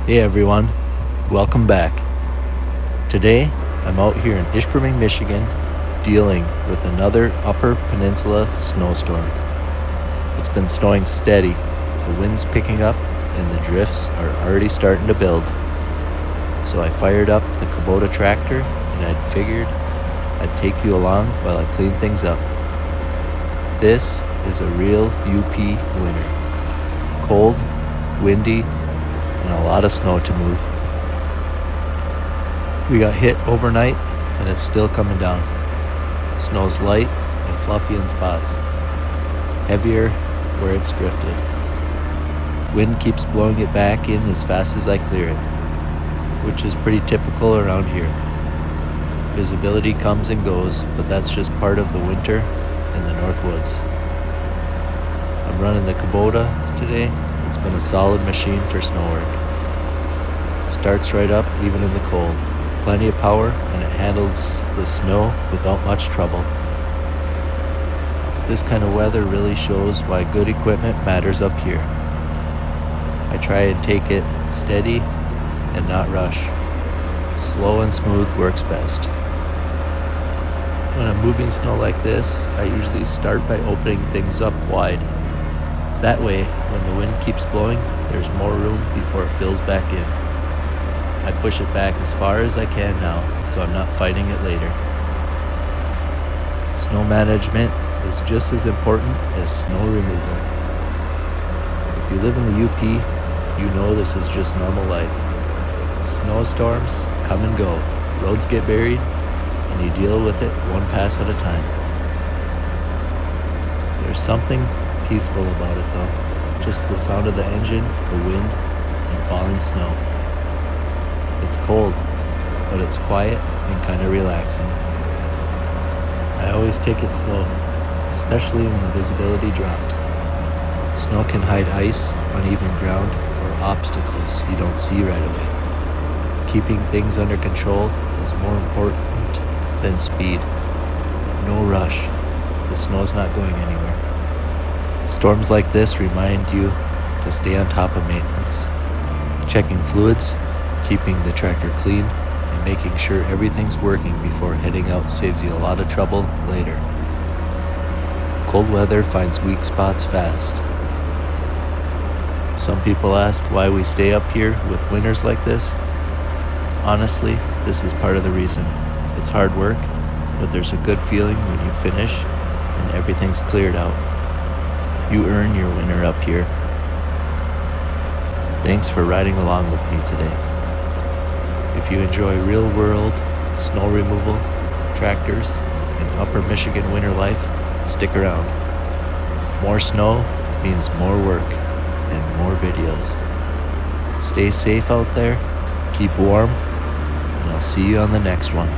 Hey everyone, welcome back. Today, I'm out here in Ishpeming, Michigan, dealing with another Upper Peninsula snowstorm. It's been snowing steady, the wind's picking up, and the drifts are already starting to build. So I fired up the Kubota tractor, and I'd figured I'd take you along while I clean things up. This is a real UP winter. Cold, windy, and a lot of snow to move. We got hit overnight, and it's still coming down. Snow's light and fluffy in spots, heavier where it's drifted. Wind keeps blowing it back in as fast as I clear it, which is pretty typical around here. Visibility comes and goes, but that's just part of the winter in the North Woods. I'm running the Kubota today. It's been a solid machine for snow work. Starts right up even in the cold. Plenty of power, and it handles the snow without much trouble. This kind of weather really shows why good equipment matters up here. I try and take it steady and not rush. Slow and smooth works best. When I'm moving snow like this, I usually start by opening things up wide. That way, when the wind keeps blowing, there's more room before it fills back in. I push it back as far as I can now, so I'm not fighting it later. Snow management is just as important as snow removal. If you live in the UP, you know this is just normal life. Snowstorms come and go, roads get buried, and you deal with it one pass at a time. There's something peaceful about it though, just the sound of the engine, the wind, and falling snow. It's cold, but it's quiet and kind of relaxing. I always take it slow, especially when the visibility drops. Snow can hide ice, uneven ground, or obstacles you don't see right away. Keeping things under control is more important than speed. No rush. The snow's not going anywhere. Storms like this remind you to stay on top of maintenance. Checking fluids, keeping the tractor clean, and making sure everything's working before heading out saves you a lot of trouble later. Cold weather finds weak spots fast. Some people ask why we stay up here with winters like this. Honestly, this is part of the reason. It's hard work, but there's a good feeling when you finish and everything's cleared out. You earn your winter up here. Thanks for riding along with me today. If you enjoy real-world snow removal, tractors, and Upper Michigan winter life, stick around. More snow means more work and more videos. Stay safe out there, keep warm, and I'll see you on the next one.